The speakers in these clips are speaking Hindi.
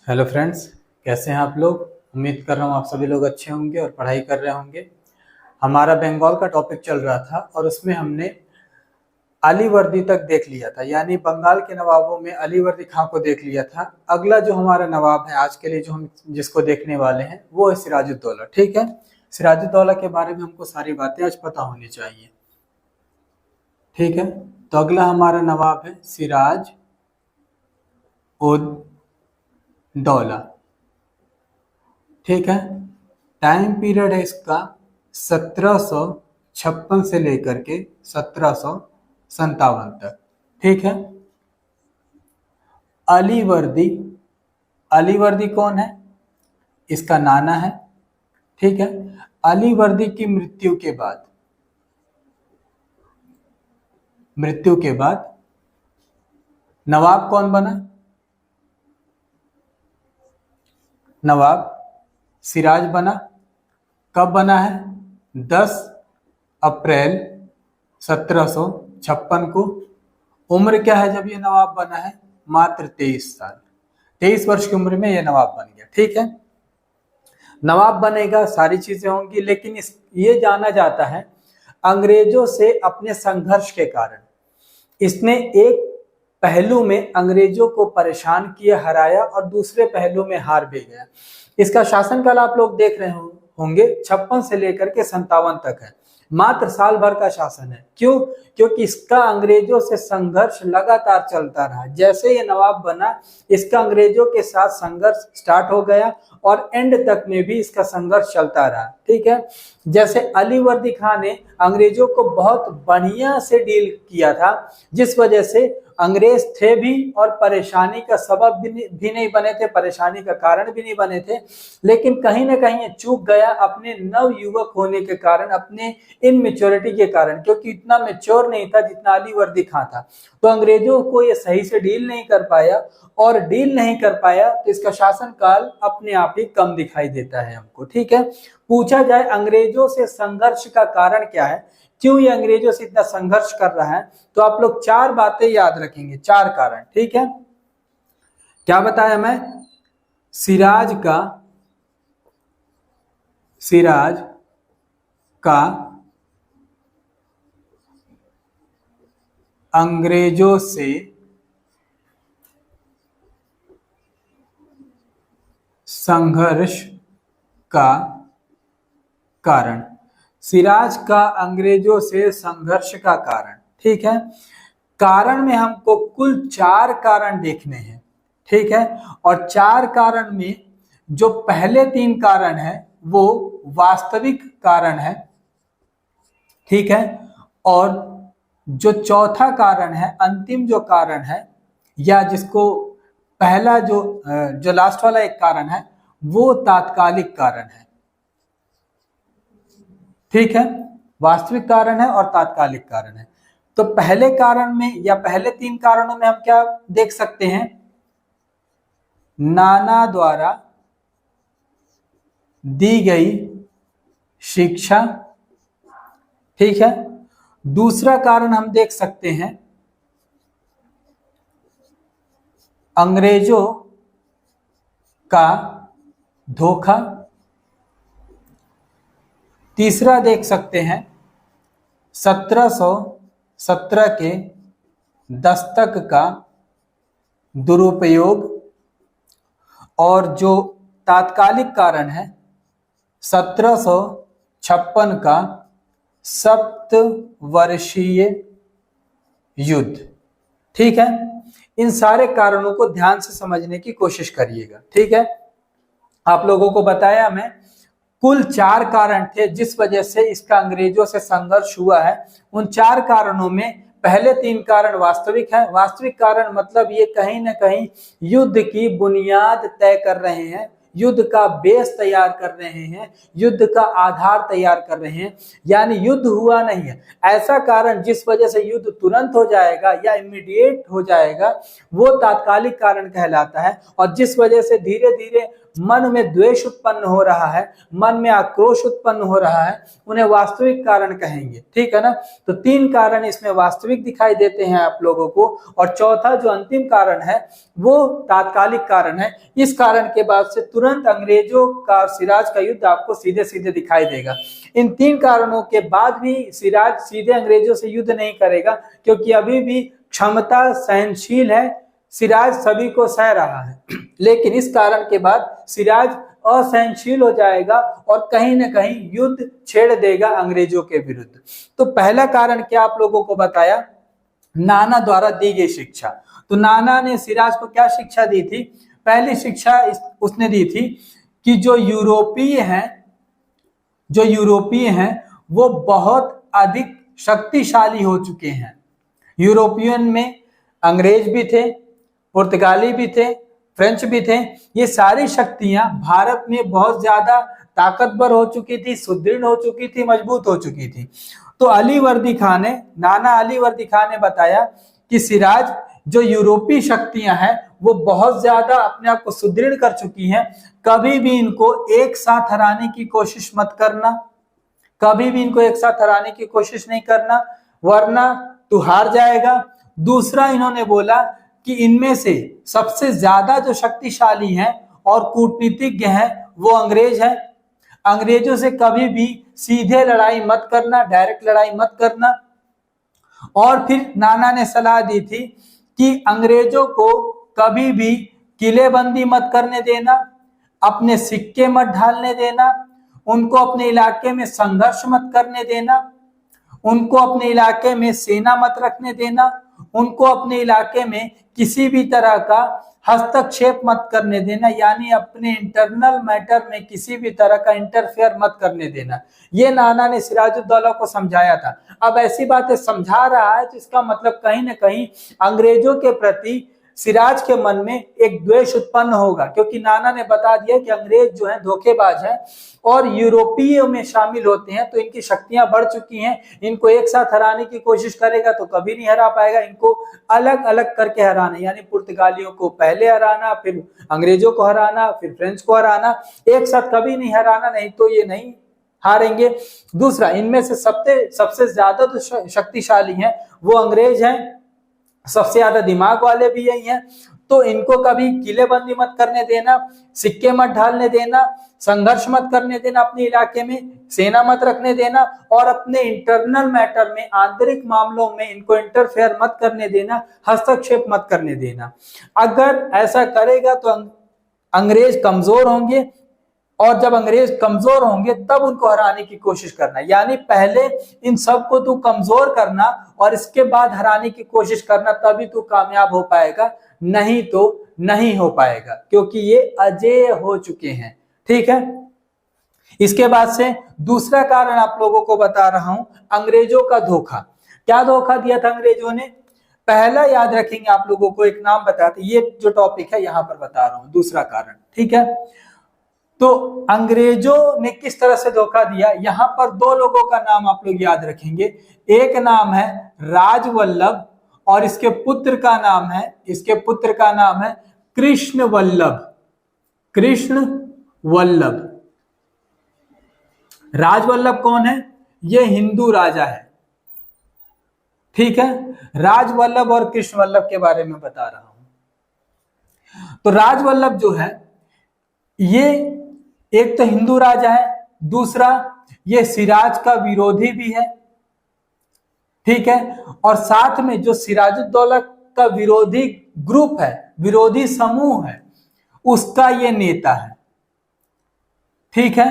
हेलो फ्रेंड्स, कैसे हैं आप लोग। उम्मीद कर रहा हूँ आप सभी लोग अच्छे होंगे और पढ़ाई कर रहे होंगे। हमारा बंगाल का टॉपिक चल रहा था और उसमें हमने अलीवर्दी तक देख लिया था, यानी बंगाल के नवाबों में अलीवर्दी खां को देख लिया था। अगला जो हमारा नवाब है आज के लिए, जो हम जिसको देखने वाले हैं, वो है सिराजुद्दौला। ठीक है, सिराजुद्दौला के बारे में हमको सारी बातें आज पता होनी चाहिए। ठीक है, तो अगला हमारा नवाब है सिराज उद दौला। ठीक है, टाइम पीरियड है इसका 1756 से लेकर के 1757 तक। ठीक है, अलीवर्दी, अलीवर्दी कौन है? इसका नाना है। ठीक है, अलीवर्दी की मृत्यु के बाद नवाब कौन बना? नवाब सिराज बना। कब बना है? 10 अप्रैल 1756 को। उम्र क्या है जब ये नवाब बना है? मात्र 23 साल। 23 वर्ष की उम्र में ये नवाब बन गया। ठीक है, नवाब बनेगा, सारी चीजें होंगी, लेकिन ये जाना जाता है अंग्रेजों से अपने संघर्ष के कारण इसने एक पहलू में अंग्रेजों को परेशान किया, हराया, और दूसरे पहलू में हार भी गया। इसका शासनकाल आप लोग देख रहे होंगे 56 से लेकर के 57 तक है। मात्र साल भर का शासन है। क्यों? क्योंकि इसका अंग्रेजों से संघर्ष लगातार चलता रहा। जैसे ये नवाब बना, इसका अंग्रेजों के साथ संघर्ष स्टार्ट हो गया और एंड तक में भी इसका संघर्ष चलता रहा। ठीक है, जैसे अलीवर्दी खान ने अंग्रेजों को बहुत बढ़िया से डील किया था, जिस वजह से अंग्रेज थे भी और परेशानी का सबब भी नहीं बने थे, परेशानी का कारण भी नहीं बने थे। लेकिन कहीं ना कहीं चूक गया अपने नव युवक होने के कारण, अपने इनमेच्योरिटी के कारण, क्योंकि इतना मेच्योर नहीं था जितना अलीवर्दी खां था। तो अंग्रेजों को ये सही से डील नहीं कर पाया, और डील नहीं कर पाया तो इसका शासनकाल अपने आप ही कम दिखाई देता है हमको। ठीक है, पूछा जाए अंग्रेजों से संघर्ष का कारण क्या है, क्यों ये अंग्रेजों से इतना संघर्ष कर रहा है, तो आप लोग 4 बातें याद रखेंगे, 4 कारण। ठीक है, क्या बताया मैं? सिराज का अंग्रेजों से संघर्ष का कारण। सिराज का अंग्रेजों से संघर्ष का कारण। ठीक है, कारण में हमको कुल 4 कारण देखने हैं। ठीक है, और 4 कारण में जो पहले 3 कारण है वो वास्तविक कारण है। ठीक है, और जो चौथा कारण है, अंतिम जो कारण है, या जिसको पहला जो लास्ट वाला एक कारण है, वो तात्कालिक कारण है। ठीक है, वास्तविक कारण है और तात्कालिक कारण है। तो पहले कारण में या पहले 3 कारणों में हम क्या देख सकते हैं? नाना द्वारा दी गई शिक्षा। ठीक है, दूसरा कारण हम देख सकते हैं अंग्रेजों का धोखा। तीसरा देख सकते हैं 1717 के दस्तक का दुरुपयोग। और जो तात्कालिक कारण है 1756 का सप्तवर्षीय युद्ध। ठीक है, इन सारे कारणों को ध्यान से समझने की कोशिश करिएगा। ठीक है, आप लोगों को बताया मैं कुल 4 कारण थे जिस वजह से इसका अंग्रेजों से संघर्ष हुआ है। उन 4 कारणों में पहले 3 कारण वास्तविक हैं। वास्तविक कारण मतलब ये कहीं ना कहीं युद्ध की बुनियाद तय कर रहे हैं, युद्ध का बेस तैयार कर रहे हैं, युद्ध का आधार तैयार कर रहे हैं। यानी युद्ध हुआ नहीं है, ऐसा कारण जिस वजह से युद्ध तुरंत हो जाएगा या इमीडिएट हो जाएगा, वो तात्कालिक कारण कहलाता है। और जिस वजह से धीरे धीरे मन में द्वेष उत्पन्न हो रहा है, मन में आक्रोश उत्पन्न हो रहा है, उन्हें वास्तविक कारण कहेंगे। ठीक है ना। तो 3 कारण इसमें वास्तविक दिखाई देते हैं आप लोगों को, और चौथा जो अंतिम कारण है वो तात्कालिक कारण है। इस कारण के बाद से तुरंत अंग्रेजों का और सिराज का युद्ध आपको सीधे सीधे दिखाई देगा। इन 3 कारणों के बाद भी सिराज सीधे अंग्रेजों से युद्ध नहीं करेगा, क्योंकि अभी भी क्षमता सहनशील है, सिराज सभी को सह रहा है। लेकिन इस कारण के बाद सिराज असहनशील हो जाएगा और कहीं ना कहीं युद्ध छेड़ देगा अंग्रेजों के विरुद्ध। तो पहला कारण क्या आप लोगों को बताया, नाना द्वारा दी गई शिक्षा। तो नाना ने सिराज को क्या शिक्षा दी थी? पहली शिक्षा उसने दी थी कि जो यूरोपीय हैं वो बहुत अधिक शक्तिशाली हो चुके हैं। यूरोपियन में अंग्रेज भी थे, पुर्तगाली भी थे, फ्रेंच भी थे। ये सारी शक्तियां भारत में बहुत ज्यादा ताकतवर हो चुकी थी, सुदृढ़ हो चुकी थी, मजबूत हो चुकी थी। तो नाना अली वर्दी खान ने बताया कि सिराज जो यूरोपीय शक्तियां हैं वो बहुत ज्यादा अपने आप को सुदृढ़ कर चुकी हैं, कभी भी इनको एक साथ हराने की कोशिश मत करना, कभी भी इनको एक साथ हराने की कोशिश नहीं करना, वरना तू हार जाएगा। दूसरा इन्होंने बोला कि इनमें से सबसे ज्यादा जो शक्तिशाली हैं और कूटनीतिज्ञ हैं वो अंग्रेज हैं। अंग्रेजों से कभी भी सीधे लड़ाई मत करना, डायरेक्ट लड़ाई मत करना। और फिर नाना ने सलाह दी थी कि अंग्रेजों को कभी भी किलेबंदी मत करने देना, अपने सिक्के मत ढालने देना, उनको अपने इलाके में संघर्ष मत करने देना, उनको अपने इलाके में सेना मत रखने देना, उनको अपने इलाके में किसी भी तरह का हस्तक्षेप मत करने देना, यानी अपने इंटरनल मैटर में किसी भी तरह का इंटरफेयर मत करने देना। ये नाना ने सिराजुद्दौला को समझाया था। अब ऐसी बातें समझा रहा है तो इसका मतलब कहीं ना कहीं अंग्रेजों के प्रति सिराज के मन में एक द्वेष उत्पन्न होगा, क्योंकि नाना ने बता दिया कि अंग्रेज जो है धोखेबाज है और यूरोपीय में शामिल होते हैं, तो इनकी शक्तियां बढ़ चुकी हैं, इनको एक साथ हराने की कोशिश करेगा तो कभी नहीं हरा पाएगा, इनको अलग अलग करके हराना, यानी पुर्तगालियों को पहले हराना, फिर अंग्रेजों को हराना, फिर फ्रेंच को हराना, एक साथ कभी नहीं हराना, नहीं तो ये नहीं हारेंगे। दूसरा, इनमें से सबसे ज्यादा तो शक्तिशाली हैं वो अंग्रेज हैं, सबसे ज्यादा दिमाग वाले भी यही हैं, तो इनको कभी किलेबंदी मत करने देना, सिक्के मत ढालने देना, संघर्ष मत करने देना, अपने इलाके में सेना मत रखने देना, और अपने इंटरनल मैटर में, आंतरिक मामलों में इनको इंटरफेयर मत करने देना, हस्तक्षेप मत करने देना। अगर ऐसा करेगा तो अंग्रेज कमजोर होंगे, और जब अंग्रेज कमजोर होंगे तब उनको हराने की कोशिश करना, यानी पहले इन सबको तू कमजोर करना और इसके बाद हराने की कोशिश करना, तभी तू कामयाब हो पाएगा, नहीं तो नहीं हो पाएगा, क्योंकि ये अजेय हो चुके हैं। ठीक है। इसके बाद से दूसरा कारण आप लोगों को बता रहा हूं, अंग्रेजों का धोखा। क्या धोखा दिया था अंग्रेजों ने? पहला याद रखेंगे आप लोगों को, एक नाम बताते, ये जो टॉपिक है यहां पर बता रहा हूं, दूसरा कारण। ठीक है। तो अंग्रेजों ने किस तरह से धोखा दिया, यहां पर 2 लोगों का नाम आप लोग याद रखेंगे। एक नाम है राजवल्लभ और इसके पुत्र का नाम है कृष्ण वल्लभ। राजवल्लभ कौन है? ये हिंदू राजा है। ठीक है। राजवल्लभ और कृष्ण वल्लभ के बारे में बता रहा हूं। तो राजवल्लभ जो है ये एक तो हिंदू राजा है, दूसरा ये सिराज का विरोधी भी है। ठीक है। और साथ में जो सिराजुद्दौला का विरोधी ग्रुप है, विरोधी समूह है, उसका ये नेता है। ठीक है।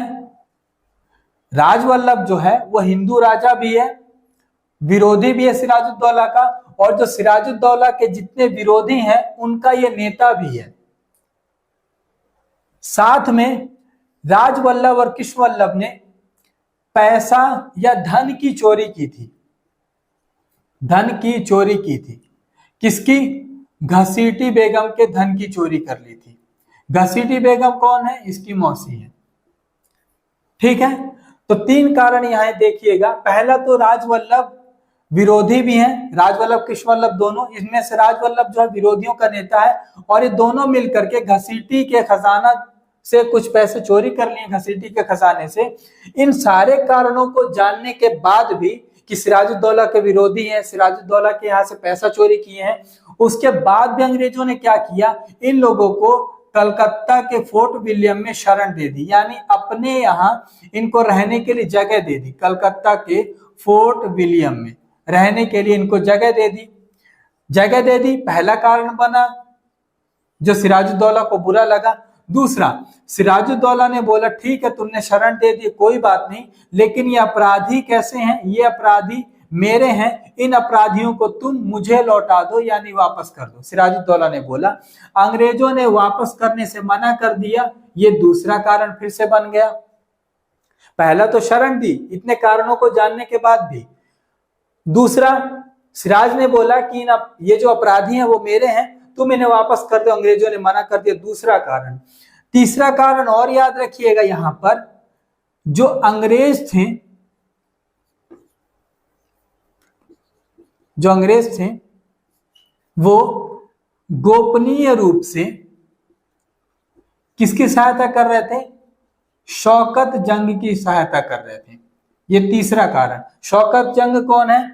राजवल्लभ जो है वो हिंदू राजा भी है, विरोधी भी है सिराजुद्दौला का, और जो सिराजुद्दौला के जितने विरोधी हैं उनका ये नेता भी है। साथ में राजवल्लभ और कृष्णवल्लभ ने पैसा या धन की चोरी की थी। किसकी? घसीटी बेगम के धन की चोरी कर ली थी। घसीटी बेगम कौन है? इसकी मौसी है। ठीक है। तो 3 कारण यहां देखिएगा। पहला तो राजवल्लभ विरोधी भी हैं, राजवल्लभ कृष्णवल्लभ दोनों, इसमें से राजवल्लभ जो है विरोधियों का नेता है, और ये दोनों मिलकर के घसीटी के खजाना से कुछ पैसे चोरी कर लिए घसीटी के खजाने से। इन सारे कारणों को जानने के बाद भी कि सिराजुद्दौला के विरोधी हैं, सिराजुद्दौला के यहाँ से पैसा चोरी किए हैं, उसके बाद भी अंग्रेजों ने क्या किया, इन लोगों को कलकत्ता के फोर्ट विलियम में शरण दे दी, यानी अपने यहाँ इनको रहने के लिए जगह दे दी। कलकत्ता के फोर्ट विलियम में रहने के लिए इनको जगह दे दी। पहला कारण बना जो सिराजुद्दौला को बुरा लगा। दूसरा, सिराजुद्दौला ने बोला ठीक है तुमने शरण दे दी, कोई बात नहीं, लेकिन ये अपराधी कैसे हैं, ये अपराधी मेरे हैं, इन अपराधियों को तुम मुझे लौटा दो, यानी वापस कर दो। सिराजुद्दौला ने बोला, अंग्रेजों ने वापस करने से मना कर दिया। ये दूसरा कारण फिर से बन गया। पहला तो शरण दी, इतने कारणों को जानने के बाद भी। दूसरा, सिराज ने बोला कि ये जो अपराधी हैं वो मेरे हैं, तुम इन्हें वापस कर दो, अंग्रेजों ने मना कर दिया। दूसरा कारण। तीसरा कारण और याद रखिएगा, यहां पर जो अंग्रेज थे वो गोपनीय रूप से किसकी सहायता कर रहे थे, शौकत जंग की सहायता कर रहे थे। ये तीसरा कारण। शौकत जंग कौन है,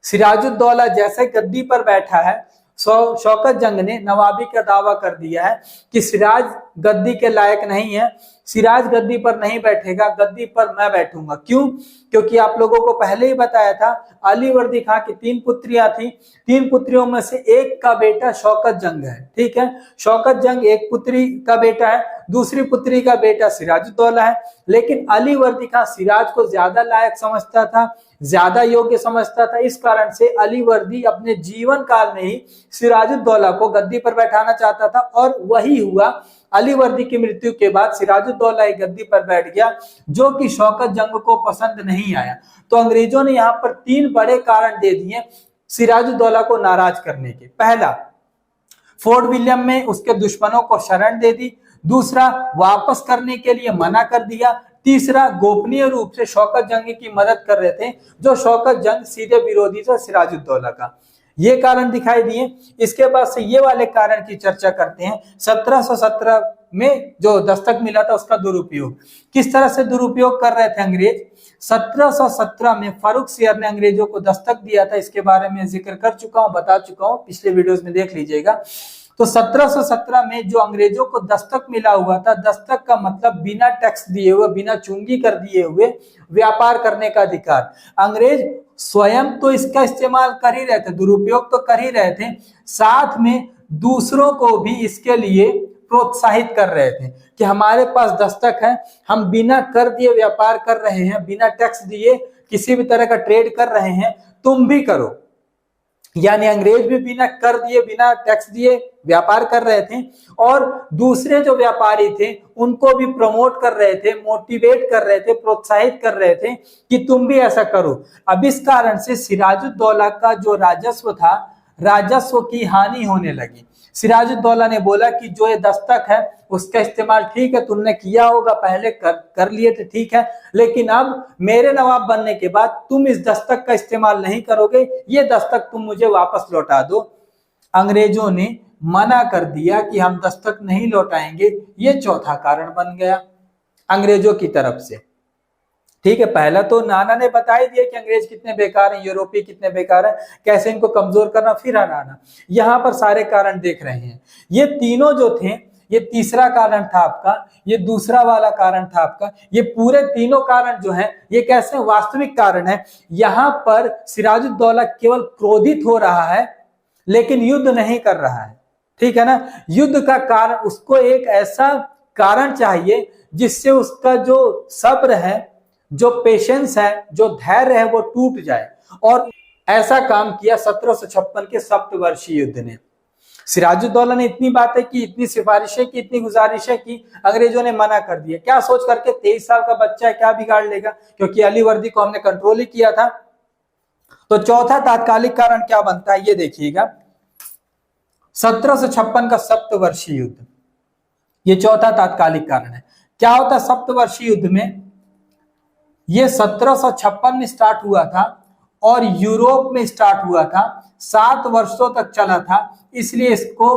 सिराजुद्दौला जैसे गद्दी पर बैठा है, शौकत जंग ने नवाबी का दावा कर दिया है कि सिराज गद्दी के लायक नहीं है, सिराज गद्दी पर नहीं बैठेगा, गद्दी पर मैं बैठूंगा। क्यों? क्योंकि आप लोगों को पहले ही बताया था, अलीवर्दी खां की 3 पुत्रियां थी, 3 पुत्रियों में से एक का बेटा शौकत जंग है। ठीक है, शौकत जंग एक पुत्री का बेटा है, दूसरी पुत्री का बेटा सिराजुद्दौला है, लेकिन अलीवर्दी खां सिराज को ज्यादा लायक समझता था, ज्यादा योग्य समझता था। इस कारण से अलीवर्दी अपने जीवन काल में ही सिराजुद्दौला को गद्दी पर बैठाना चाहता था, और वही हुआ। अलीवर्दी की मृत्यु के बाद सिराजुद्दौला एक गद्दी पर बैठ गया, जो कि शौकत जंग को पसंद नहीं आया। तो अंग्रेजों ने यहाँ पर 3 बड़े कारण दे दिए सिराजुद्दौला को नाराज करने के। पहला, फोर्ट विलियम में उसके दुश्मनों को शरण दे दी। दूसरा, वापस करने के लिए मना कर दिया। तीसरा, गोपनीय रूप से शौकत जंग की मदद कर रहे थे, जो शौकत जंग सीधे विरोधी था सिराजुद्दौला का। ये कारण दिखाई दिए। इसके बाद से ये वाले कारण की चर्चा करते हैं। 1717 में जो दस्तक मिला था उसका दुरुपयोग, किस तरह से दुरुपयोग कर रहे थे अंग्रेज। 1717 में फारुखसियर ने अंग्रेजों को दस्तक दिया था, इसके बारे में जिक्र कर चुका हूं, बता चुका हूं, पिछले वीडियोस में देख लीजिएगा। तो 1717 में जो अंग्रेजों को दस्तक मिला हुआ था, दस्तक का मतलब बिना टैक्स दिए हुए, बिना चुंगी कर दिए हुए व्यापार करने का अधिकार। अंग्रेज स्वयं तो इसका इस्तेमाल कर ही रहे थे, दुरुपयोग तो कर ही रहे थे, साथ में दूसरों को भी इसके लिए प्रोत्साहित कर रहे थे कि हमारे पास दस्तक है, हम बिना कर दिए व्यापार कर रहे हैं, बिना टैक्स दिए किसी भी तरह का ट्रेड कर रहे हैं, तुम भी करो। यानी अंग्रेज भी बिना कर दिए, बिना टैक्स दिए व्यापार कर रहे थे, और दूसरे जो व्यापारी थे उनको भी प्रमोट कर रहे थे, मोटिवेट कर रहे थे, प्रोत्साहित कर रहे थे कि तुम भी ऐसा करो। अब इस कारण से सिराजुद्दौला का जो राजस्व था, राजस्व की हानि होने लगी। सिराजुद्दौला ने बोला कि जो ये दस्तक है उसका इस्तेमाल ठीक है तुमने किया होगा, पहले कर लिए थे, ठीक है, लेकिन अब मेरे नवाब बनने के बाद तुम इस दस्तक का इस्तेमाल नहीं करोगे, ये दस्तक तुम मुझे वापस लौटा दो। अंग्रेजों ने मना कर दिया कि हम दस्तक नहीं लौटाएंगे। ये चौथा कारण बन गया अंग्रेजों की तरफ से। ठीक है, पहला तो नाना ने बता ही दिया कि अंग्रेज कितने बेकार हैं, यूरोपीय कितने बेकार हैं, कैसे इनको कमजोर करना, फिर हराना। यहाँ पर सारे कारण देख रहे हैं। ये तीनों जो थे, ये तीसरा कारण था आपका, ये दूसरा वाला कारण था आपका, ये पूरे तीनों कारण जो हैं ये कैसे वास्तविक कारण है। यहाँ पर सिराजुद्दौला केवल क्रोधित हो रहा है, लेकिन युद्ध नहीं कर रहा है। ठीक है ना, युद्ध का कारण, उसको एक ऐसा कारण चाहिए जिससे उसका जो सब्र है, जो पेशेंस है, जो धैर्य है, वो टूट जाए। और ऐसा काम किया 1756 के सप्तवर्षीय युद्ध ने। सिराजुद्दौला ने इतनी बातें की, इतनी सिफारिशें की, इतनी गुजारिशें की, अंग्रेजों ने मना कर दिया। क्या सोच करके, 23 साल का बच्चा है, क्या बिगाड़ लेगा, क्योंकि अलीवर्दी को हमने कंट्रोल ही किया था। तो चौथा तात्कालिक कारण क्या बनता है, ये देखिएगा। 1756 का सप्तवर्षीय युद्ध, ये चौथा तात्कालिक कारण है। क्या होता है सप्तवर्षीय युद्ध में, ये 1756 में स्टार्ट हुआ था और यूरोप में स्टार्ट हुआ था, 7 वर्षों तक चला था, इसलिए इसको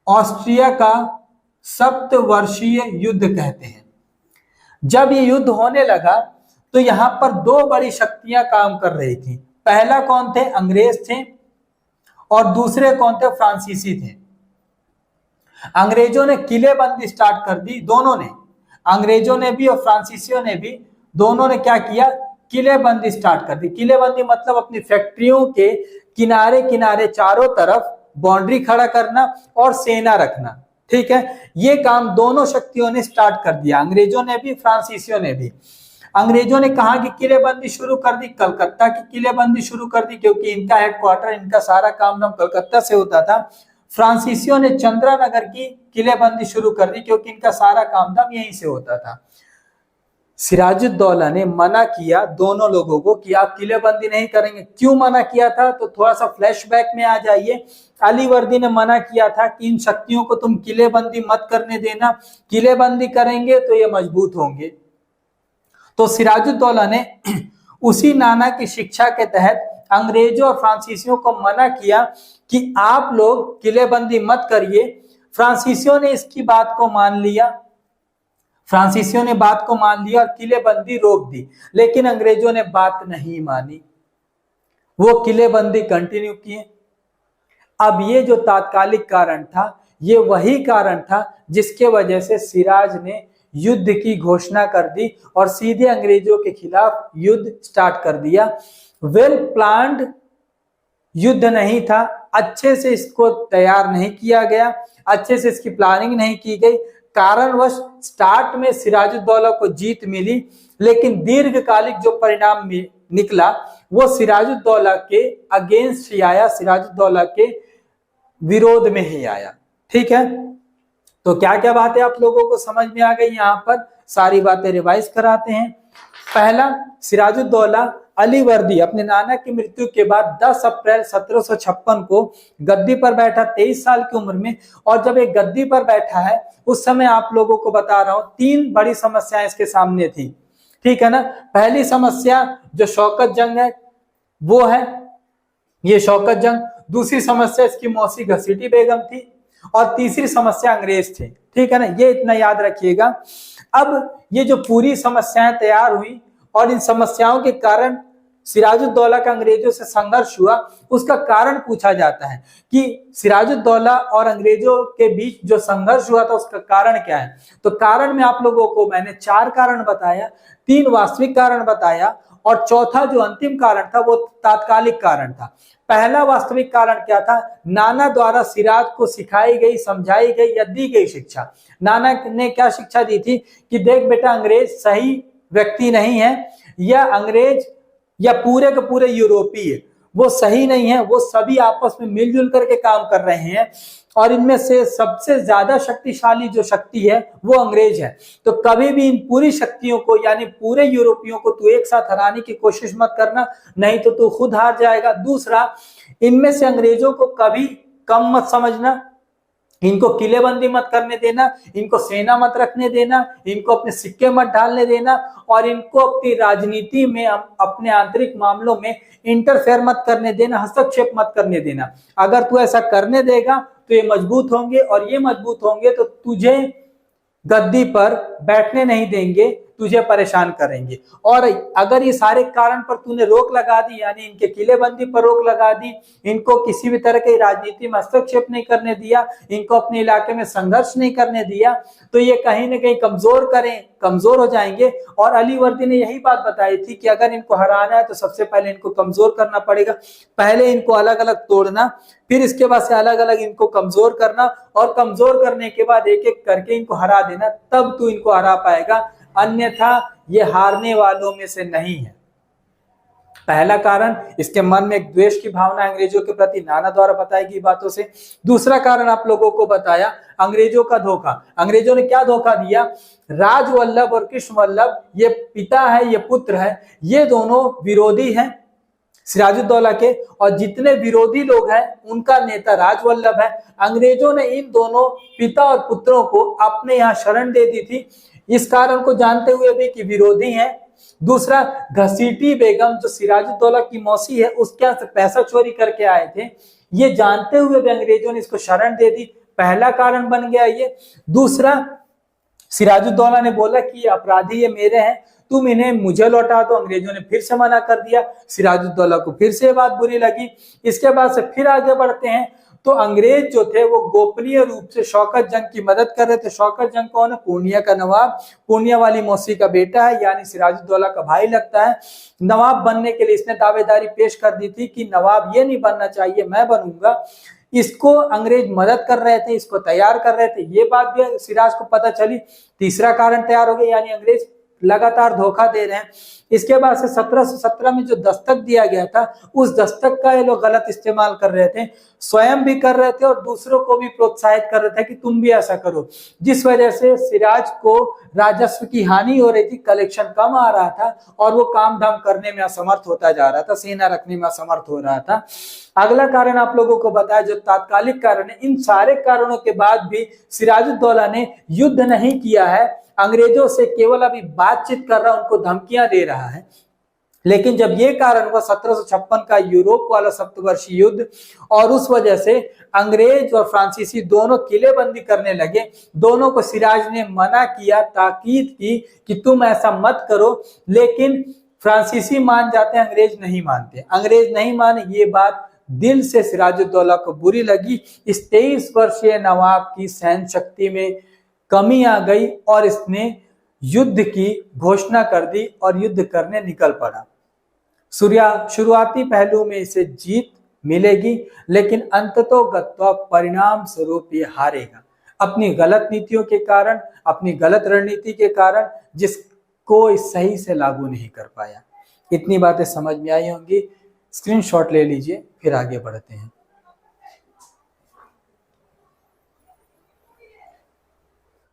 ऑस्ट्रिया का सप्तवर्षीय युद्ध कहते हैं। जब ये युद्ध होने लगा तो यहां पर दो बड़ी शक्तियां काम कर रही थी। पहला कौन थे? अंग्रेज थे, और दूसरे कौन थे? फ्रांसीसी थे। अंग्रेजों ने किलेबंदी स्टार्ट कर दी, दोनों ने, अंग्रेजों ने भी और फ्रांसीसियों ने भी, दोनों ने क्या किया? किलेबंदी स्टार्ट कर दी। किलेबंदी मतलब अपनी फैक्ट्रियों के किनारे किनारे चारों तरफ बाउंड्री खड़ा करना और सेना रखना। ठीक है, ये काम दोनों शक्तियों ने स्टार्ट कर दिया, अंग्रेजों ने भी, फ्रांसीसियों ने भी। अंग्रेजों ने कहा कि किलेबंदी शुरू कर दी, कलकत्ता की किलेबंदी शुरू कर दी, क्योंकि इनका हेडक्वार्टर, इनका सारा काम धाम कलकत्ता से होता था। फ्रांसीसियों ने चंद्रानगर की किलेबंदी शुरू कर दी, क्योंकि इनका सारा काम धाम यहीं से होता था। सिराजुद्दौला ने मना किया दोनों लोगों को कि आप किलेबंदी नहीं करेंगे। क्यों मना किया था? तो थोड़ा सा फ्लैशबैक में आ जाइए। अलीवर्दी ने मना किया था कि इन शक्तियों को तुम किलेबंदी मत करने देना, किलेबंदी करेंगे तो ये मजबूत होंगे। तो सिराजुद्दौला ने उसी नाना की शिक्षा के तहत अंग्रेजों और फ्रांसीसियों को मना किया कि आप लोग किलेबंदी मत करिए। फ्रांसीसियों ने इसकी बात को मान लिया, फ्रांसीसियों ने बात को मान लिया और किलेबंदी रोक दी। लेकिन अंग्रेजों ने बात नहीं मानी, वो किलेबंदी कंटिन्यू किए। अब ये जो तात्कालिक कारण था, ये वही कारण था जिसके वजह से सिराज ने युद्ध की घोषणा कर दी और सीधे अंग्रेजों के खिलाफ युद्ध स्टार्ट कर दिया। वेल प्लान्ड युद्ध नहीं था, अच्छे से इसको तैयार नहीं किया गया, अच्छे से इसकी प्लानिंग नहीं की गई। कारणवश स्टार्ट में सिराजुद्दौला को जीत मिली, लेकिन दीर्घकालिक जो परिणाम निकला वो सिराजुद्दौला के अगेंस्ट ही आया, सिराजुद्दौला के विरोध में ही आया। ठीक है, तो क्या क्या बातें आप लोगों को समझ में आ गई? यहाँ पर सारी बातें रिवाइज कराते हैं। पहला, सिराजुद्दौला अलीवर्दी अपने नाना की मृत्यु के बाद 10 अप्रैल 1756 को गद्दी पर बैठा, 23 साल की उम्र में। और जब एक गद्दी पर बैठा है उस समय आप लोगों को बता रहा हूं, 3 बड़ी समस्याएं इसके सामने थी। ठीक है ना? पहली समस्या जो शौकत जंग है वो है, ये शौकत जंग। दूसरी समस्या इसकी मौसी घसीटी बेगम थी, और तीसरी समस्या अंग्रेज थे। ठीक है ना, ये इतना याद रखिएगा। अब ये जो पूरी समस्याएं तैयार हुई और इन समस्याओं के कारण सिराजुद्दौला का अंग्रेजों से संघर्ष हुआ, उसका कारण पूछा जाता है कि सिराजुद्दौला और अंग्रेजों के बीच जो संघर्ष हुआ था उसका कारण क्या है। तो कारण में आप लोगों को मैंने 4 कारण बताया, 3 वास्तविक कारण बताया और चौथा जो अंतिम कारण था वो तात्कालिक कारण था। पहला वास्तविक कारण क्या था? नाना द्वारा सिराज को सिखाई गई, समझाई गई या दी गई शिक्षा। नाना ने क्या शिक्षा दी थी कि देख बेटा, अंग्रेज सही व्यक्ति नहीं है, या अंग्रेज या पूरे के पूरे यूरोपीय वो सही नहीं है, वो सभी आपस में मिलजुल करके काम कर रहे हैं और इनमें से सबसे ज्यादा शक्तिशाली जो शक्ति है वो अंग्रेज है। तो कभी भी इन पूरी शक्तियों को यानी पूरे यूरोपियों को तू एक साथ हराने की कोशिश मत करना, नहीं तो तू खुद हार जाएगा। दूसरा, इनमें से अंग्रेजों को कभी कम मत समझना, इनको किलेबंदी मत करने देना, इनको सेना मत रखने देना, इनको अपने सिक्के मत डालने देना और इनको अपनी राजनीति में, अपने आंतरिक मामलों में इंटरफेयर मत करने देना, हस्तक्षेप मत करने देना। अगर तू ऐसा करने देगा तो ये मजबूत होंगे और ये मजबूत होंगे तो तुझे गद्दी पर बैठने नहीं देंगे, तुझे परेशान करेंगे। और अगर ये सारे कारण पर तूने रोक लगा दी, यानी इनके किलेबंदी पर रोक लगा दी, इनको किसी भी तरह की राजनीति में हस्तक्षेप नहीं करने दिया, इनको अपने इलाके में संघर्ष नहीं करने दिया, तो ये कहीं ना कहीं कमजोर हो जाएंगे। और अलीवर्दी ने यही बात बताई थी कि अगर इनको हराना है तो सबसे पहले इनको कमजोर करना पड़ेगा। पहले इनको अलग अलग तोड़ना, फिर इसके बाद से अलग अलग इनको कमजोर करना और कमजोर करने के बाद एक एक करके इनको हरा देना, तब तू इनको हरा पाएगा, अन्यथा ये हारने वालों में से नहीं है। पहला कारण, इसके मन में एक द्वेष की भावना अंग्रेजों के प्रति नाना द्वारा बताई गई बातों से। दूसरा कारण आप लोगों को बताया, अंग्रेजों का धोखा। अंग्रेजों ने क्या धोखा दिया? राजवल्लभ और कृष्ण वल्लभ, ये पिता है ये पुत्र है, ये दोनों विरोधी हैं सिराजुद्दौला के, और जितने विरोधी लोग हैं उनका नेता राजवल्लभ है। अंग्रेजों ने इन दोनों पिता और पुत्रों को अपने यहाँ शरण दे दी थी, इस कारण को जानते हुए भी कि विरोधी हैं। दूसरा, घसीटी बेगम जो सिराजुद्दौला की मौसी है, उसके यहाँ से पैसा चोरी करके आए थे, ये जानते हुए भी अंग्रेजों ने इसको शरण दे दी। पहला कारण बन गया ये। दूसरा, सिराजुद्दौला ने बोला कि ये अपराधी ये मेरे हैं, तुम इन्हें मुझे लौटा दो। अंग्रेजों ने फिर से मना कर दिया, सिराजुद्दौला को फिर से ये बात बुरी लगी। इसके बाद से फिर आगे बढ़ते हैं तो अंग्रेज जो थे वो गोपनीय रूप से शौकत जंग की मदद कर रहे थे। शौकत जंग कौन है? पूर्णिया का नवाब, पूर्णिया वाली मौसी का बेटा है, यानी सिराजुद्दौला का भाई लगता है। नवाब बनने के लिए इसने दावेदारी पेश कर दी थी कि नवाब ये नहीं बनना चाहिए, मैं बनूंगा। इसको अंग्रेज मदद कर रहे थे, इसको तैयार कर रहे थे, ये बात भी सिराज को पता चली। तीसरा कारण तैयार हो गया, यानी अंग्रेज लगातार धोखा दे रहे हैं। इसके बाद से 1717 में जो दस्तक दिया गया था, उस दस्तक का ये लोग गलत इस्तेमाल कर रहे थे, स्वयं भी कर रहे थे और दूसरों को भी प्रोत्साहित कर रहे थे कि तुम भी ऐसा करो, जिस वजह से सिराज को राजस्व की हानि हो रही थी, कलेक्शन कम आ रहा था और वो काम धाम करने में असमर्थ होता जा रहा था, सेना रखने में असमर्थ हो रहा था। अगला कारण आप लोगों को बताया जो तात्कालिक कारण है। इन सारे कारणों के बाद भी सिराजुद्दौला ने युद्ध नहीं किया है, अंग्रेजों से केवल अभी बातचीत कर रहा है, उनको धमकियां दे रहा है। लेकिन जब ये कारण हुआ 1756 का यूरोप वाला सप्तवर्षीय युद्ध, और उस वजह से अंग्रेज और फ्रांसीसी दोनों किलेबंदी करने लगे, दोनों को सिराज ने मना किया, ताकीद की कि तुम ऐसा मत करो, लेकिन फ्रांसीसी मान जाते हैं, अंग्रेज नहीं मानते। अंग्रेज नहीं माने, ये बात दिल से सिराजुद्दौला को बुरी लगी। इस 23 वर्षीय नवाब की सहन शक्ति में कमी आ गई और इसने युद्ध की घोषणा कर दी और युद्ध करने निकल पड़ा। शुरुआती पहलू में इसे जीत मिलेगी, लेकिन अंततोगत्वा परिणाम स्वरूप ये हारेगा, अपनी गलत नीतियों के कारण, अपनी गलत रणनीति के कारण, जिसको सही से लागू नहीं कर पाया। इतनी बातें समझ में आई होंगी, स्क्रीनशॉट ले लीजिए, फिर आगे बढ़ते हैं।